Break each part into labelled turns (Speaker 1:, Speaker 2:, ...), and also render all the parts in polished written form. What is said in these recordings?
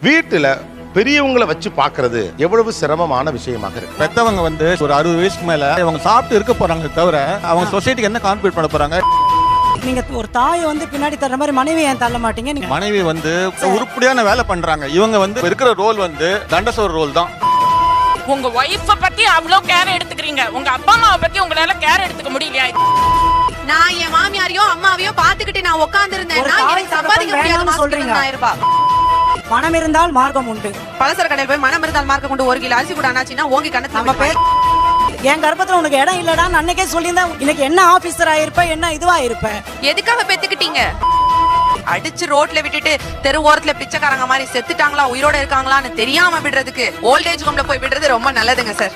Speaker 1: வீட்டுல பெரியவங்களை வச்சு பாக்குறது எவ்வளவு சிரமமான விஷயமாக இருக்கு.
Speaker 2: பெத்தவங்க வந்து ஒரு 60 வயசுக்கு மேல அவங்க சாப்பிட்டு இருக்க போறாங்க தவிர அவங்க சொசைட்டிக்கு என்ன கான்ட்ரிபியூட் பண்ண போறாங்க?
Speaker 3: நீங்க ஒரு தாயை வந்து பின்னாடி தர்ற மாதிரி மனைவி ஏன் தள்ள மாட்டீங்க? நீங்க
Speaker 2: மனைவி வந்து உருப்படியான வேலை பண்றாங்க. இவங்க வந்து இருக்கிற ரோல் வந்து தண்டசோர் ரோல் தான்.
Speaker 4: உங்க ஒய்ஃப பத்தி அவ்வளவு கேர் எடுத்துக்கிறீங்க, உங்க அப்பா அம்மாவை பத்தி உங்களால கேர் எடுத்துக்க முடியலையா?
Speaker 5: நான் என் மாமியாரையோ அம்மாவையோ பாத்துக்கிட்டு நான் உட்கார்ந்து இருந்தேன்னா எனக்கு சம்பாதிக்க முடியாத சொல்றீங்க. 1000 ரூபாய்
Speaker 3: மனம் இருந்தால் மார்க்கம் உண்டு.
Speaker 5: பலசர கடையில் போய் மனம் இருந்தால் மார்க்கம் கொண்டு 1 கிலோ அரிசி கூட ஆனாச்சுன்னா ஓங்கி கணக்கு
Speaker 3: நம்ம பேர் என் கர்ப்பத்துல உனக்கு இடம் இல்லடான்னு அன்னைக்கே சொல்லியிருந்தா இன்னைக்கு என்ன ஆபீசர் ஆயிருப்ப, என்ன இதுவா இருப்ப?
Speaker 5: எதுக்காக பெத்துக்கிட்டீங்க? அடிச்சு ரோட்ல விட்டுட்டு தெரு ஓரத்துல பிச்சைக்காரங்க மாதிரி செத்துட்டாங்களா உயிரோட இருக்காங்களான்னு தெரியாம விடுறதுக்கு ஓல்டேஜ் ஹோம்ல போய் விடுறது ரொம்ப நல்லதுங்க சார்.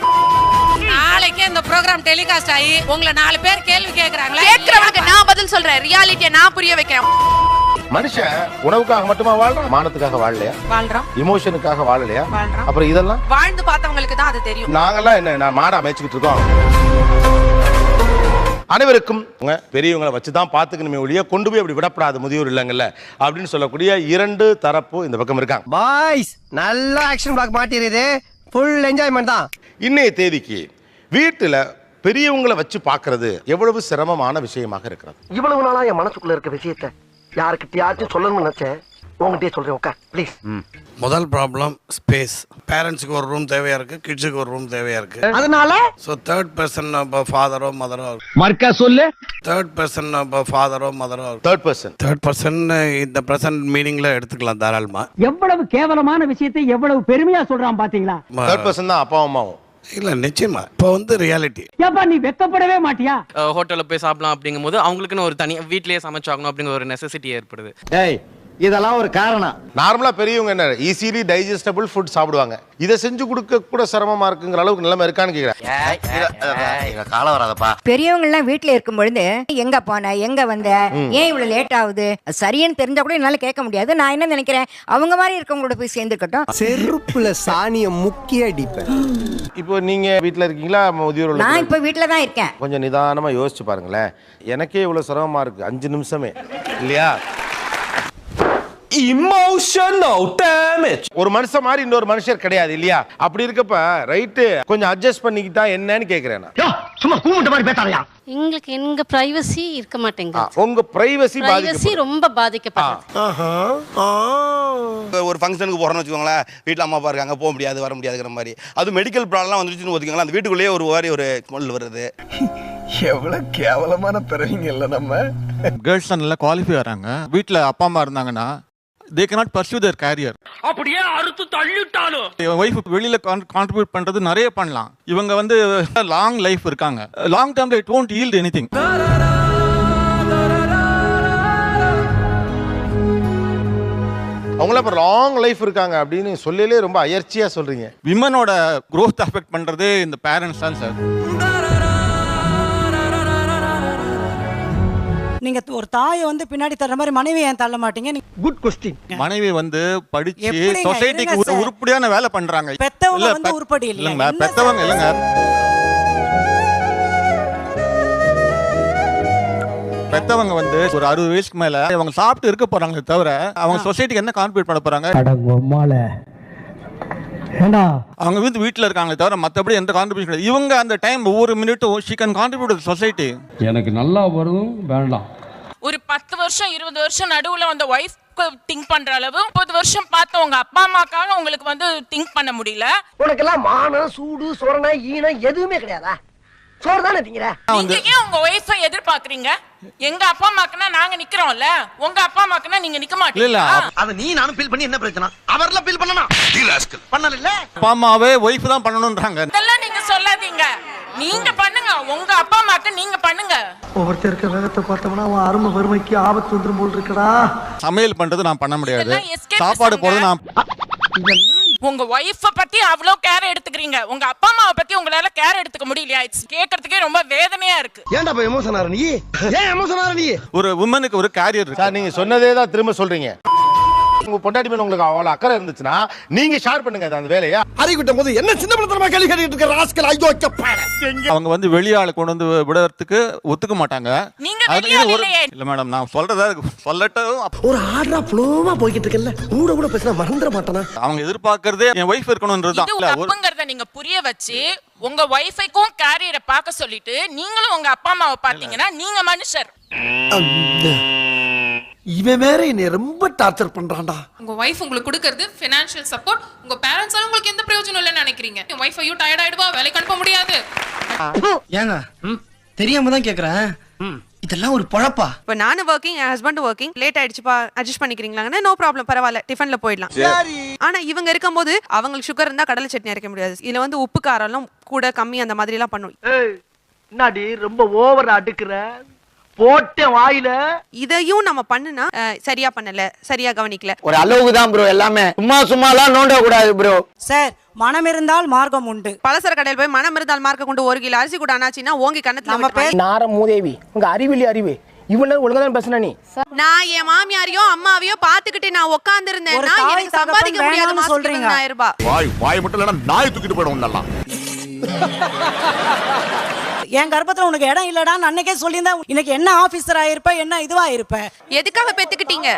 Speaker 4: நாளைக்கே இந்த ப்ரோகிராம் டெலிகாஸ்ட் ஆகி உங்களை 4 பேர் கேள்வி கேக்குறாங்களா?
Speaker 5: கேட்கறவனுக்கு நான் பதில் சொல்றேன், ரியாலிட்டியை நான் புரிய வைக்கிறேன்.
Speaker 1: மனுஷன் உணவுக்காக மட்டுமா வாழ்றான்? மானத்துக்காக வாழலையா?
Speaker 5: வாழ்றான்.
Speaker 1: இமோஷனுக்காக வாழலையா?
Speaker 5: வாழ்றான்.
Speaker 1: அப்புறம் இதெல்லாம்
Speaker 5: வாழ்ந்து பார்த்தவங்களுக்கு தான் அது தெரியும்.
Speaker 1: நாங்கெல்லாம் என்ன நான் மாடா மேய்ச்சிக்கிட்டு இருக்கோம். அனைவருக்கும் பெரியவங்களை வச்சுதான் பாத்துக்கணுமே ஒழிய கொண்டு போய் அப்படி விடப்படாது முதியோர் இல்லங்கள்ல அப்படின்னு சொல்லக்கூடிய 2 தரப்பு இந்த பக்கம் இருக்காங்க.
Speaker 6: பாய்ஸ் நல்ல ஆக்ஷன் பிளாக் மாட்டிருது, ஃபுல் என்ஜாய்மெண்ட் தான்.
Speaker 1: இன்னைய தேதிக்கு வீட்டுல பெரியவங்களை வச்சு பாக்குறது எவ்வளவு சிரமமான விஷயமாக இருக்கிறது.
Speaker 6: இவ்வளவு நாளா என் மனசுக்குள்ள இருக்க விஷயத்தை யாருக்கிட்டயாச்சும் சொல்லணும்னு நினைச்சேன், உங்ககிட்டயே சொல்றேன். உட்கார் ப்ளீஸ்.
Speaker 7: முதல் ப்ராப்ளம் ஸ்பேஸ். பேரண்ட்ஸுக்கு ஒரு ரூம் தேவையா இருக்கு, கிட்ஸுக்கு ஒரு ரூம் தேவையா இருக்கு.
Speaker 6: அதனால
Speaker 7: ஸோ தேர்ட் பர்சன் ஃபாதரோ மதரோ,
Speaker 6: மர்க்கா சொல்லு.
Speaker 7: தேர்ட் பர்சன் ஃபாதரோ மதரோ,
Speaker 1: தேர்ட் பர்சன்
Speaker 7: இந்த பிரசன்ட் மீனிங்ல எடுத்துக்கலாம் தாராளமா.
Speaker 8: எவ்வளவு கேவலமான விஷயத்தை எவ்வளவு பெருமையா சொல்றான் பாத்தீங்களா?
Speaker 1: தேர்ட் பர்சன் தான் அப்பா அம்மாவும்.
Speaker 7: இல்ல நிச்சயமா இப்போ வந்து ரியாலிட்டி.
Speaker 8: ஏப்பா நீ வெக்கப்படவே மாட்டியா?
Speaker 9: ஹோட்டல்ல போய் சாப்பிடலாம் அப்படிங்கும் போது அவங்களுக்குன்னு ஒரு தனி வீட்லயே சமைச்சாகணும் அப்படிங்கிற ஒரு நெசசிட்டி ஏற்படுது.
Speaker 6: டேய் இதெல்லாம் ஒரு காரணம்.
Speaker 1: நார்மலா பெரியவங்க என்ன ஈஸிலி டைஜஸ்டபிள் ஃபுட் சாப்பிடுவாங்க. இதை செஞ்சு கொடுக்க கூட சிரமமா இருக்குங்கிற அளவுக்கு நிலைமை இருக்கான்னு கேக்குறேன்.
Speaker 6: காலம் வராதப்பா.
Speaker 10: பெரியவங்க எல்லாம் வீட்டுல இருக்கும் பொழுது எங்க போன எங்க வந்த ஏன் இவ்வளவு லேட் ஆகுது சரின்னு தெரிஞ்சா கூட என்னால கேட்க முடியாது. நான் என்ன நினைக்கிறேன், அவங்க மாதிரி இருக்கவங்களோட போய் சேர்ந்துக்கட்டும்.
Speaker 6: செருப்புல சாணிய முக்கிய அடிப்பேன்.
Speaker 1: இப்போ நீங்க வீட்டுல இருக்கீங்களா முதியோர்?
Speaker 10: நான் இப்ப வீட்டுல தான் இருக்கேன்.
Speaker 1: கொஞ்சம் நிதானமா யோசிச்சு பாருங்களேன். எனக்கே இவ்வளவு சிரமமா இருக்கு 5 நிமிஷமே இல்லையா?
Speaker 6: Emotional damage.
Speaker 1: ஒரு மனுஷன் மாதிரி இன்னொரு மனுஷர் கிடையாது இல்லையா? அப்படி இருக்கப்ப ரைட்டு கொஞ்சம் அட்ஜஸ்ட் பண்ணிக்கிட்டா என்னன்னு கேக்குறேன்.
Speaker 6: சும்மா கூமுட்ட மாதிரி பேசாதயா.
Speaker 4: எங்களுக்கு எங்க பிரைவசி இருக்க மாட்டேங்குது.
Speaker 1: உங்க பிரைவசி
Speaker 4: ரொம்ப பாதிக்கப்படுது.
Speaker 7: ஒரு ஃபங்க்ஷனுக்கு போறோம்னு வச்சுக்கோங்களேன், வீட்டில் அம்மா அப்பா இருக்காங்க, போக முடியாது வர முடியாதுங்கிற மாதிரி. அது மெடிக்கல் ப்ராப்ளம்லாம் வந்துருச்சுன்னு வச்சுக்கோங்களேன், அந்த வீட்டுக்குள்ளேயே ஒரு ஸ்மெல் வருது.
Speaker 6: எவ்வளவு கேவலமான பிறவிங்க இல்ல நம்ம.
Speaker 2: கேர்ள்ஸ் நல்லா குவாலிஃபை ஆறாங்க. வீட்டுல அப்பா அம்மா இருந்தாங்கன்னா they cannot pursue their career.
Speaker 4: அப்படியே அறுத்து தள்ளிட்டாலும்
Speaker 2: என் வைஃப் வெளியில கான்ட்ரிபியூட் பண்றது நிறைய பண்ணலாம். இவங்க வந்து லாங் லைஃப் இருக்காங்க. Long term they won't yield anything.
Speaker 1: அவங்கள இப்ப லாங் லைஃப் இருக்காங்க அப்படின்னு சொல்லலே ரொம்ப அயற்சியா சொல்றீங்க.
Speaker 2: விமனோட growth அஃபெக்ட் பண்றதே இந்த பேரண்ட்ஸ் தான் சார்.
Speaker 3: நீங்க ஒரு தாயை வந்து பின்னாடி தர்ற மாதிரி மனைவி ஏன் தள்ள மாட்டீங்க?
Speaker 6: Good question.
Speaker 2: மனைவி வந்து படிச்சு
Speaker 3: எப்படிங்க,
Speaker 2: சொசைட்டிக்கு
Speaker 3: இருங்க சார்.
Speaker 2: உருப்படியான வேலை பண்றாங்க.
Speaker 3: பெத்தவங்க வந்து உருப்படி இல்லையா?
Speaker 2: இல்லங்க
Speaker 3: என்ன
Speaker 2: பெத்தவங்க
Speaker 3: சார்?
Speaker 2: இல்லங்க. பெத்தவங்க வந்து ஒரு 60 வயசுக்கு மேல அவங்க சாப்பிட்டு இருக்க போறாங்க தவிர அவங்க சொசைட்டிக்கு என்ன கான்ட்ரிபியூட் பண்ண போறாங்க? அவங்க வந்து வீட்டுல இருக்காங்க தவிர மத்தபடி எந்த கான்ட்ரிபியூஷன் கிடையாது. இவங்க அந்த டைம் ஒவ்வொரு மினிட்டும் she can contribute to the society.
Speaker 8: எனக்கு நல்லா வரும் வேண்டாம்.
Speaker 4: ஒரு 10 வருஷம் 20 வருஷம் நடுவுல வந்த ஒய்ஃப் திங்க் பண்ற அளவு 30 வருஷம் பார்த்த உங்க அப்பா அம்மாக்காக உங்களுக்கு வந்து திங்க் பண்ண முடியல.
Speaker 6: உனக்கெல்லாம் மானம் சூடு சொரணை ஈனம் எதுவுமே கிடையாதா? சோறு தானே திங்கிற.
Speaker 4: நீங்க ஏன் உங்க ஒய்ஃபை எதிர்பார்க்கறீங்க? எங்க அப்பா அம்மாக்குனா நாங்க நிக்கிறோம்ல, உங்க அப்பா அம்மாக்குனா நீங்க நிக்க
Speaker 2: இல்ல
Speaker 4: மாட்டீங்களா?
Speaker 6: அத நீ நானும் ஃபீல் பண்ணி என்ன பிரச்சனை? அவர்ல ஃபீல் பண்ணனா பண்ணல இல்ல.
Speaker 2: அப்பா அம்மாவே வைஃப் தான் பண்ணணும்ன்றாங்க.
Speaker 4: இதெல்லாம் நீங்க சொல்லாதீங்க. நீங்க பண்ணுங்க, உங்க அப்பா அம்மாக்கு நீங்க பண்ணுங்க.
Speaker 6: ஒவ்வொருத்தருக்கு வேகத்தை பார்த்தோம்னா அவன் அருமை வறுமைக்கு ஆபத்து வந்துரும் போல் இருக்கடா.
Speaker 2: சமையல் பண்றது நான் பண்ண முடியாது.
Speaker 4: இதெல்லாம் escape
Speaker 2: சாப்பாடு போறது நான்
Speaker 4: உங்க ஒய்ஃப பத்தி அவ்வளவு கேர் எடுத்துக்கிறீங்க, உங்க அப்பா அம்மாவை பத்தி உங்களால கேர் எடுத்துக்க முடியலையா? கேட்கறதுக்கே ரொம்ப வேதனையா இருக்கு.
Speaker 6: ஏன்டா போய் எமோஷன் ஆற நீ? ஏன் எமோஷன் ஆற நீ?
Speaker 2: ஒரு உமனுக்கு ஒரு கேரியர் இருக்கு.
Speaker 1: சார் நீங்க சொன்னதே தான் திரும்ப சொல்றீங்க. உங்க பொண்டாட்டி மேல உங்களுக்கு அவ்வளவு அக்கறை இருந்துச்சுன்னா நீங்க ஷேர் பண்ணுங்க அந்த வேலையை.
Speaker 6: அறிவிட்டும் போது என்ன சின்ன பிள்ளைத்தனமா கேள்வி கேட்டுட்டு இருக்க ராஸ்கல். ஐயோ
Speaker 2: அவங்க வந்து வெளியாள கொண்டு வந்து விடுறதுக்கு ஒத்துக்க மாட்டாங்க.
Speaker 4: நீங்க வெளியாள் இல்லையே.
Speaker 2: இல்ல மேடம், நான் சொல்றத சொல்லட்டும்.
Speaker 6: ஒரு ஆர்டரா ஃப்ளோவா போயிட்டு இருக்கல, கூட கூட பேசினா மறந்துட மாட்டானா?
Speaker 2: அவங்க எதிர்பார்க்கறதே என் வைஃப் இருக்கணும்ன்றதுதான்.
Speaker 4: இது தப்புங்கறத நீங்க புரிய வச்சு உங்க வைஃபைக்கும் கேரியரை பார்க்க சொல்லிட்டு நீங்களும் உங்க அப்பா அம்மாவை பாத்தீங்கன்னா நீங்க மனுஷர்.
Speaker 6: இவன் வேற என்னை ரொம்ப டார்ச்சர் பண்றான்டா.
Speaker 11: உங்க வைஃப் உங்களுக்கு கொடுக்கிறது ஃபைனான்ஷியல் சப்போர்ட். உங்க பேரண்ட்ஸால உங்களுக்கு எந்த பிரயோஜனம் இல்லைன்னு நினைக்கிறீங்க? உங்க வைஃப் ஐயோ டயர்ட் ஆயிடுவா, வேலைக்கு அனுப்ப முடியாது.
Speaker 6: ஏங்க தெரியாம தான் கேக்குறேன், இதெல்லாம் ஒரு பொழப்பா?
Speaker 5: இப்ப நானும் ஒர்க்கிங், என் ஹஸ்பண்ட் ஒர்க்கிங். லேட் ஆயிடுச்சுப்பா, அட்ஜஸ்ட் பண்ணிக்கிறீங்களாங்கன்னா நோ ப்ராப்ளம், பரவாயில்ல, டிஃபன்ல போயிடலாம். ஆனா இவங்க இருக்கும்போது அவங்களுக்கு சுகர் இருந்தா கடலை சட்னி அரைக்க முடியாது. இதுல வந்து உப்பு காரம் எல்லாம் கூட கம்மி அந்த மாதிரி எல்லாம் பண்ணும்.
Speaker 6: என்னடி ரொம்ப ஓவரா அடுக்குற போட்ட வாயில?
Speaker 5: இதையும் நம்ம பண்ணுனா சரியா பண்ணல, சரியா கவனிக்கல.
Speaker 6: ஒரு அளவுக்கு தான் ப்ரோ, எல்லாமே சும்மாலாம் நோண்ட கூடாது ப்ரோ.
Speaker 3: சார் மனம் இருந்தால் மார்க்கம் உண்டு.
Speaker 5: பலசர கடையில் போய் மனம் இருந்தால் மார்க்க கொண்டு 1 கிலோ அரிசி கூட ஆனாச்சுன்னா ஓங்கி கண்ணத்துல
Speaker 6: நார மூதேவி, உங்க அறிவிலி அறிவு இவ்வளவு ஒழுங்கா தான் பேசுன நீ.
Speaker 5: நான் என் மாமியாரையோ அம்மாவையோ பாத்துக்கிட்டு நான் உட்கார்ந்து இருந்தேன்னா எனக்கு சம்பாதிக்க முடியாது மாசத்துக்கு 1000 ரூபாய்.
Speaker 1: வாய் மட்டும் இல்லனா நாய் தூக்கிட்டு போய்டும் நல்லா.
Speaker 3: என் கர்ப்பத்துல உனக்கு இடம் இல்லடான்னு அன்னைக்கே சொல்லியிருந்தா இன்னைக்கு என்ன ஆபீசர் ஆயிருப்ப, என்ன இதுவா இருப்ப.
Speaker 5: எதுக்காக பெத்துக்கிட்டீங்க?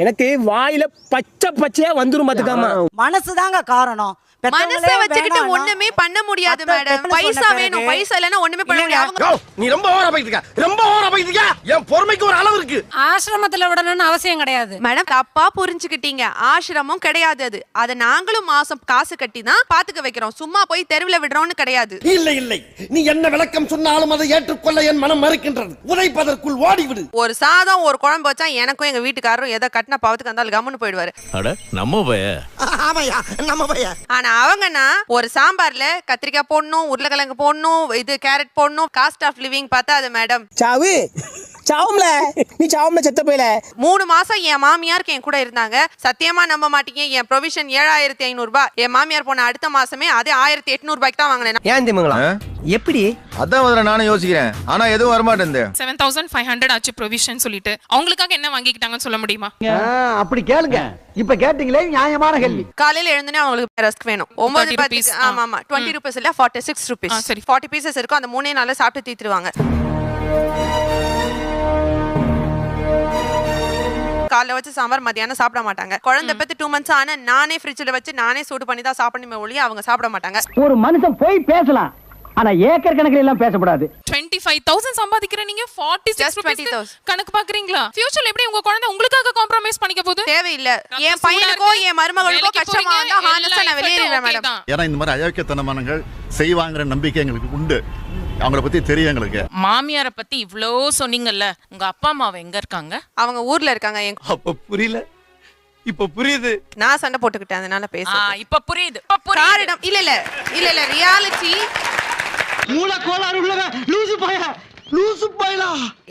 Speaker 6: எனக்கு வாயில பச்சை பச்சையா வந்துரும் பாத்துக்காம.
Speaker 3: மனசுதாங்க காரணம்.
Speaker 5: மனசை வச்சுக்கிட்டு ஒண்ணுமே பண்ண முடியாது மேடம். பைசா வேணும், பைசா இல்லனா ஒண்ணுமே பண்ண முடியாது.
Speaker 6: நீ ரொம்ப ஓவரா போயிட்டு இருக்க, ரொம்ப ஓவரா போயிட்டு இருக்க. என் பொறுமைக்கு ஒரு அளவு இருக்கு.
Speaker 11: ஆசிரமத்துல விடணும்னு அவசியம் கிடையாது
Speaker 5: மேடம். தப்பா புரிஞ்சுக்கிட்டீங்க. ஆசிரமம் கிடையாது அது. அத நாங்களும் மாசம் காசு கட்டி தான் பாத்துக்க வைக்கிறோம். சும்மா போய் தெருவுல விடுறோம்னு கிடையாது.
Speaker 6: இல்லை இல்லை, நீ என்ன விளக்கம் சொன்னாலும் அதை ஏற்றுக்கொள்ள என் மனம் மறுக்கின்றது. உதைப்பதற்குள் ஓடிவிடு.
Speaker 5: ஒரு சாதம் ஒரு குழம்பு வச்சா எனக்கும் எங்க வீட்டுக்காரரும் எதை கட்டின பாவத்துக்கு வந்தாலும் கம்முன்னு போயிடுவாரு.
Speaker 6: நம்ம பைய. ஆமாயா நம்ம பைய.
Speaker 5: ஆனா அவங்கன்னா ஒரு சாம்பார்ல கத்திரிக்காய் போடணும், உருளைக்கிழங்கு போடணும், இது கேரட் போடணும். காஸ்ட் ஆஃப் லிவிங் பார்த்தா அது மேடம்
Speaker 6: சாவு சாவும்ல, நீ சாவும்ல செத்த போயில.
Speaker 5: 3 மாசம் என் மாமியாருக்கு என் கூட இருந்தாங்க. சத்தியமா நம்ப மாட்டீங்க, என் ப்ரொவிஷன் 7500 ரூபாய். என் மாமியார் போன அடுத்த மாசமே அதே 1800 ரூபாய்க்கு தான் வாங்கினேன்.
Speaker 6: ஏன் திமுங்களா எப்படி?
Speaker 1: அதான் முதல்ல நானும் யோசிக்கிறேன், ஆனா எதுவும் வரமாட்டேன்.
Speaker 11: 7500 ஆச்சு ப்ரொவிஷன் சொல்லிட்டு அவங்களுக்காக என்ன வாங்கிக்கிட்டாங்கன்னு சொல்ல முடியுமா?
Speaker 6: அப்படி கேளுங்க. இப்ப கேட்டீங்களே நியாயமான கேள்வி.
Speaker 5: காலையில எழுந்தனே அவங்களுக்கு ரஸ்க் வேணும். 9 ஆமா ஆமா 20 ரூபீஸ் இல்ல 46 ரூபீஸ். சரி 40 பீசஸ் இருக்கும். அந்த 3 நாள்ல சாப்பிட்டு தீத்துருவாங்க. காலைல வச்சு சாம்பார் மத்தியானம் சாப்பிட மாட்டாங்க. குழந்தை பெத்து 2 months ஆன நானே ஃப்ரிட்ஜ்ல வச்சு நானே சூடு பண்ணி தான் சாப்பிடணுமே ஒழிய அவங்க சாப்பிட மாட்டாங்க.
Speaker 8: ஒரு மனுஷன் போய் பேசலாம், ஆனா ஏக்கர் கணக்கில் எல்லாம் பேசக்கூடாது.
Speaker 11: 25,000 சம்பாதிக்கிற நீங்க 46 ரூபீஸ் கணக்கு பாக்குறீங்களா? ஃபியூச்சர்ல எப்படி உங்க குழந்தை உங்களுக்காக காம்ப்ரமைஸ் பண்ணிக்க போகுது?
Speaker 5: தேவையில்ல. என் பையனுக்கோ என் மருமகளுக்கோ கஷ்டமா வந்தா ஹானஸ்டா நான் வெளியேறேன் மேடம்.
Speaker 12: ஏன்னா இந்த மாதிரி அயோக்கியத்தனமானங்கள் செய்வாங்கற நம்பிக்கை எங்களுக்கு உண்டு. அவங்கள பத்தி தெரியும் எங்களுக்கு.
Speaker 4: மாமியாரை பத்தி இவ்ளோ சொன்னீங்கல்ல, உங்க அப்பா அம்மா எங்க இருக்காங்க?
Speaker 5: அவங்க ஊர்ல இருக்காங்க.
Speaker 7: அப்ப புரியல, இப்ப புரியுது.
Speaker 5: நான் சண்டை போட்டுக்கிட்டேன் அதனால பேசுறேன்.
Speaker 4: இப்ப புரியுது.
Speaker 5: காரணம் இல்ல இல்ல இல்ல இல்ல ரியாலிட்டி.
Speaker 6: மூல கோளாறு உள்ளவன் லூசு பையா, லூசு பையலா.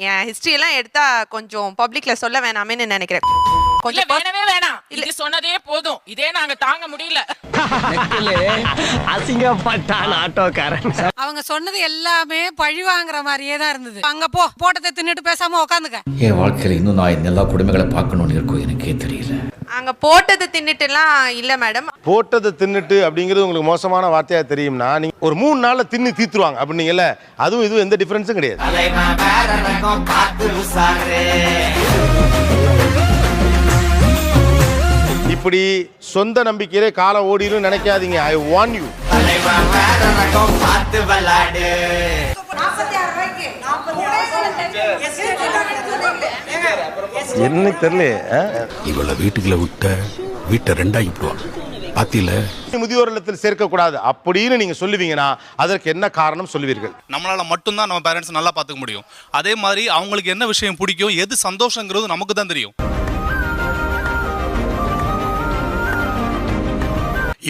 Speaker 5: என் ஹிஸ்டரி எல்லாம் எடுத்தா கொஞ்சம் பப்ளிக்ல சொல்ல வேணாமேன்னு நினைக்கிறேன்.
Speaker 4: கொஞ்சம் வேணவே வேணாம், இது சொன்னதே போதும். இதே நாங்க தாங்க முடியல.
Speaker 6: அசிங்கப்பட்டான் ஆட்டோக்காரன்.
Speaker 11: அவங்க சொன்னது எல்லாமே பழி வாங்குற மாதிரியே தான் இருந்தது. அங்க போ போட்டதை தின்னுட்டு பேசாம உட்காந்துக்க.
Speaker 13: என் வாழ்க்கையில இன்னும் நான் எல்லா குடும்பங்களை பார்க்கணும்னு இருக்கும் எனக்கே தெரியல.
Speaker 5: அங்க போட்டதை தின்னுட்டு எல்லாம் இல்ல மேடம்.
Speaker 1: போட்டதை தின்னுட்டு அப்படிங்கிறது உங்களுக்கு மோசமான வார்த்தையா தெரியும்னா நீங்க ஒரு 3 நாள்ல தின்னு தீத்துருவாங்க அப்படின்னீங்கல்ல, அதுவும் இதுவும் எந்த டிஃபரன்ஸும் கிடையாது. இப்படி சொந்த நம்பிக்கையிலே காலம் ஓடிடும் நினைக்காதீங்க. ஐ வார்ன் யூ. என்ன தெரியல,
Speaker 12: இவளை வீட்டுக்குள்ள விட்ட வீட்டை 2 ஆகிடுவான் பாத்தியில.
Speaker 1: முதியோர் இல்லத்தில் சேர்க்க கூடாது அப்படின்னு நீங்க சொல்லுவீங்கன்னா அதற்கு என்ன காரணம் சொல்லுவீர்கள்?
Speaker 14: நம்மளால மட்டும்தான் நம்ம பேரண்ட்ஸ் நல்லா பாத்துக்க முடியும். அதே மாதிரி அவங்களுக்கு என்ன விஷயம் பிடிக்கும், எது சந்தோஷங்கிறது நமக்கு தான் தெரியும்.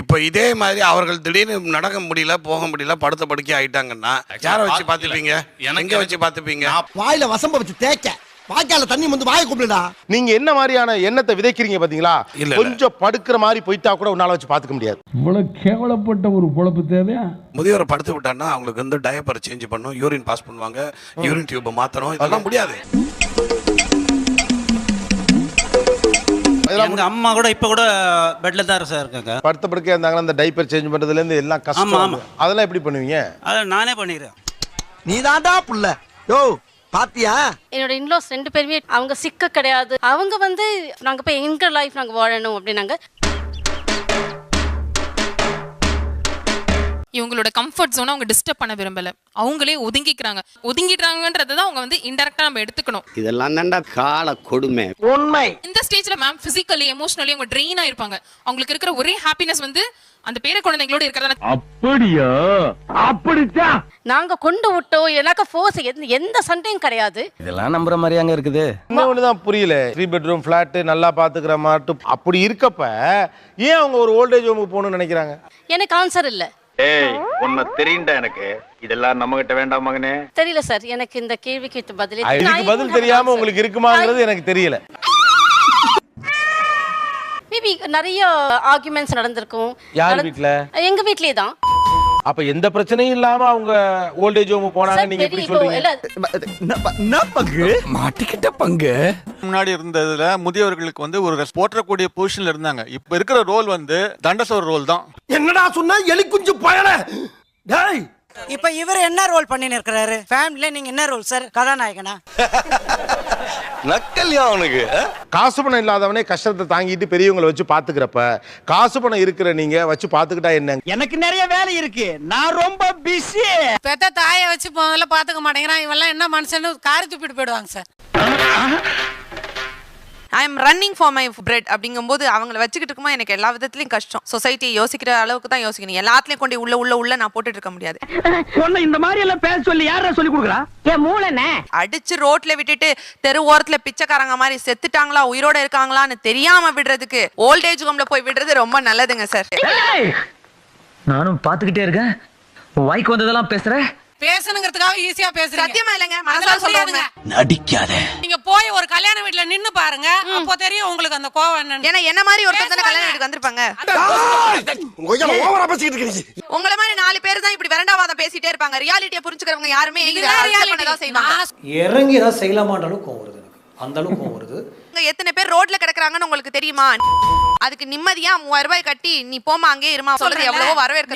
Speaker 7: இப்ப இதே மாதிரி அவர்கள் திடீர்னு நடக்க முடியல, போக முடியல, படுத்த படுக்கை ஆயிட்டாங்கன்னா யாரை வச்சு பாத்துப்பீங்க? எங்க வச்சு பாத்துப்பீங்க?
Speaker 6: வாயில வசம்ப வச்சு தேய்க்க, வாய்க்கால தண்ணி வந்து வாயை கூப்பிடுடா.
Speaker 1: நீங்க என்ன மாதிரியான எண்ணத்தை விதைக்கிறீங்க பாத்தீங்களா? கொஞ்சம் படுக்கிற மாதிரி போயிட்டா கூட உன்னால வச்சு பாத்துக்க முடியாது.
Speaker 15: இவ்வளவு கேவலப்பட்ட ஒரு பொழப்பு தேவையா?
Speaker 7: முதியோரை படுத்து விட்டான்னா அவங்களுக்கு வந்து டயப்பர் சேஞ்ச் பண்ணும், யூரின் பாஸ் பண்ணுவாங்க, யூரின் டியூப் மாத்தணும், இதெல்லாம் முடியாது.
Speaker 1: இதெல்லாம்
Speaker 16: அம்மா கூட இப்ப கூட பெட்ல தான் சார் இருக்காங்க.
Speaker 1: படுத்த படுக்கையா இருந்தாங்கன்னா அந்த டைப்பர் சேஞ்ச் பண்றதுல இருந்து எல்லாம் கஷ்டம். அதெல்லாம் எப்படி பண்ணுவீங்க?
Speaker 16: அத நானே பண்ணிடுறேன்.
Speaker 6: நீ தாண்டா புள்ள. யோ பாத்தியா?
Speaker 17: என்னோட இன்லாஸ் 2 பேருமே அவங்க சிக்க கிடையாது. அவங்க வந்து நாங்க போய் எங்க லைஃப் நாங்க வாழணும் அப்படின்னாங்க.
Speaker 11: இவங்களோட கம்ஃபர்ட் ஜோனை அவங்க டிஸ்டர்ப் பண்ண விரும்பல. அவங்களே ஒதுங்கிடுறாங்கன்றதை தான் அவங்க வந்து இன்டெரக்டா நம்ம எடுத்துக்கணும்.
Speaker 18: இதெல்லாம் தான்டா கால கொடுமை.
Speaker 6: உண்மை.
Speaker 11: இந்த ஸ்டேஜ்ல மேம் பிசிக்கலி எமோஷனலி அவங்க ட்ரெயின் ஆயிருப்பாங்க. அவங்களுக்கு இருக்கிற ஒரே ஹாப்பினஸ் வந்து அந்த பேர குழந்தைங்களோட இருக்கிறதா.
Speaker 15: அப்படியா? அப்படிச்சா
Speaker 17: நாங்க கொண்டு விட்டோம். எனக்கு ஃபோர்ஸ் எந்த சண்டையும் கிடையாது.
Speaker 18: இதெல்லாம் நம்புற மாதிரி அங்க இருக்குது.
Speaker 1: இன்னொன்னுதான் புரியல. 3 பெட்ரூம் ஃபிளாட் நல்லா பாத்துக்கிற மாட்டு அப்படி இருக்கப்ப ஏன் அவங்க ஒரு ஓல்டேஜ் ஹோமுக்கு போகணும்னு நினைக்கிறாங்க?
Speaker 17: எனக்கு ஆன்சர் இல்ல.
Speaker 12: ஏய் உன்னை தெரியும்டா எனக்கு. இதெல்லாம் நம்ம கிட்ட வேண்டாம் மகனே.
Speaker 17: தெரியல சார், எனக்கு இந்த கேள்விக்கு பதில்
Speaker 1: இதுக்கு பதில் தெரியாம உங்களுக்கு இருக்குமாங்கிறது எனக்கு தெரியல.
Speaker 17: மேபி நிறைய ஆர்குமெண்ட்ஸ் நடந்திருக்கும்.
Speaker 1: யார் வீட்ல?
Speaker 17: எங்க வீட்லயே தான்.
Speaker 1: அப்ப எந்த பிரச்சனையும் இல்லாம அவங்க ஓல்டேஜ் ஹோம் போனாங்க நீங்க எப்படி சொல்றீங்க?
Speaker 2: என்ன பங்கு மாட்டிக்கிட்ட பங்கு. முன்னாடி இருந்ததுல முதியவர்களுக்கு வந்து ஒரு போற்றக்கூடிய பொசிஷன்ல இருந்தாங்க. இப்ப இருக்கிற ரோல் வந்து தண்டசோர் ரோல் தான்.
Speaker 6: என்னடா சொன்னா எலி குஞ்சு பயல. டேய்
Speaker 3: இப்ப இவர் என்ன ரோல் பண்ணின்னு இருக்கிறாரு? ஃபேமிலில நீங்க என்ன ரோல் சார்? கதாநாயகனா?
Speaker 1: நக்கல்யா அவனுக்கு. காசு பணம் இல்லாதவனே கஷ்டத்தை தாங்கிட்டு பெரியவங்களை வச்சு பாத்துக்கிறப்ப காசு பணம் இருக்கிற நீங்க வச்சு பாத்துக்கிட்டா என்ன?
Speaker 8: எனக்கு நிறைய வேலை இருக்கு, நான் ரொம்ப பிஸி.
Speaker 3: பெத்த தாயை வச்சு முதல்ல பாத்துக்க மாட்டேங்கிறான். இவெல்லாம் என்ன மனுஷன்னு காரி துப்பிட்டு போயிடுவாங்க sir.
Speaker 5: I am running for my bread அப்படிங்கும்போது அவங்கள வச்சுக்கிட்டு இருக்குமா எனக்கு எல்லா விதத்துலயும் கஷ்டம். சொசைட்டியை யோசிக்கிற அளவுக்கு தான் யோசிக்கணும். எல்லாத்துலயும் கொண்டு உள்ள நான் போட்டுட்டு இருக்க முடியாது.
Speaker 8: இந்த மாதிரி எல்லாம் பேச சொல்லி யாரா சொல்லி கொடுக்குறா? என் மூளைனே
Speaker 5: அடிச்சு ரோட்ல விட்டுட்டு தெரு ஓரத்துல பிச்சைக்காரங்க மாதிரி செத்துட்டாங்களா உயிரோட இருக்காங்களான்னு தெரியாம விடுறதுக்கு ஓல்டேஜ் ஹோம்ல போய் விடுறது ரொம்ப நல்லதுங்க சார்.
Speaker 8: நானும் பாத்துக்கிட்டே இருக்கேன். வாய்க்கு வந்ததெல்லாம் பேசுற.
Speaker 3: பேசணுங்கிறதுக்காக ஈஸியா பேசுறீங்க.
Speaker 5: சத்தியமா இல்லங்க, மனசால சொல்றேங்க.
Speaker 18: நடிக்காத.
Speaker 3: நீங்க போய் ஒரு கல்யாண வீட்ல நின்னு பாருங்க, அப்போ தெரியும் உங்களுக்கு அந்த கோவம் என்னன்னு.
Speaker 5: ஏன்னா என்ன மாதிரி ஒருத்தர் தான கல்யாண வீட்டுக்கு வந்திருப்பாங்க.
Speaker 6: ஓவரா பேசிட்டு இருக்கீங்க.
Speaker 5: உங்கள மாதிரி 4 பேர் தான் இப்படி வரண்டாவாத பேசிட்டே இருப்பாங்க. ரியாலிட்டியை புரிஞ்சுக்கிறவங்க யாருமே
Speaker 8: இறங்கி ஏதாவது செய்யலாமான்ற அளவுக்கு கோவம் வருது எனக்கு. அந்த அளவுக்கு கோவம் வருது.
Speaker 5: எத்தனை பேர் ரோட்ல கிடக்குறாங்கன்னு உங்களுக்கு தெரியுமா? அதுக்கு நிம்மதியா 3000 ரூபாய் கட்டி நீ போமா அங்கே இருமா சொல்றது எவ்வளவோ வரவேற்க.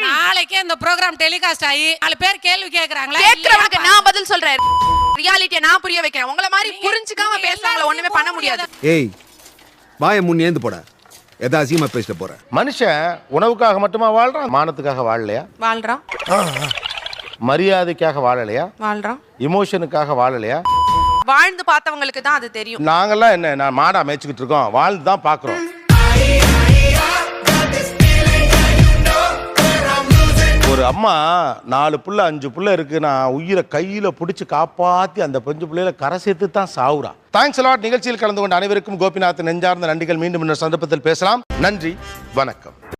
Speaker 3: நாளைக்கே இந்த ப்ரோகிராம் டெலிகாஸ்ட் ஆகி 4 பேர் கேள்வி கேக்குறாங்களா?
Speaker 5: கேக்குறவங்களுக்கு நான் பதில் சொல்றேன். ரியாலிட்டியை நான் புரிய வைக்கிறேன். உங்கள மாதிரி புரிஞ்சுக்காம பேசுறவங்கள ஒண்ணுமே பண்ண முடியாது.
Speaker 19: ஏய் வாயை முன்னேந்து போட. எதா அசிங்கமா பேசிட்டு போற.
Speaker 1: மனுஷன் உணவுக்காக மட்டுமா வாழ்றான்? மானத்துக்காக வாழலையா?
Speaker 5: வாழ்றான்.
Speaker 1: மரியாதைக்காக வாழலையா?
Speaker 5: வாழ்றான்.
Speaker 1: இமோஷனுக்காக வாழலையா?
Speaker 5: வாழ்ந்து பார்த்தவங்களுக்கு தான் அது தெரியும்.
Speaker 1: நாங்கெல்லாம் என்ன நான் மாடா மேய்ச்சிக்கிட்டு இருக்கோம், வாழ்ந்து தான் பாக்குறோம். ஒரு அம்மா 4 புள்ள 5 புள்ள இருக்கு, நான் உயிரை கையில பிடிச்சு காப்பாத்தி அந்த 5 பிள்ளைகளை கரை சேர்த்து தான் சாவுறா. Thanks a lot. நிகழ்ச்சியில் கலந்து கொண்ட அனைவருக்கும் கோபிநாத் நெஞ்சார்ந்த நன்றிகள். மீண்டும் இன்னொரு சந்தர்ப்பத்தில் பேசலாம். நன்றி, வணக்கம்.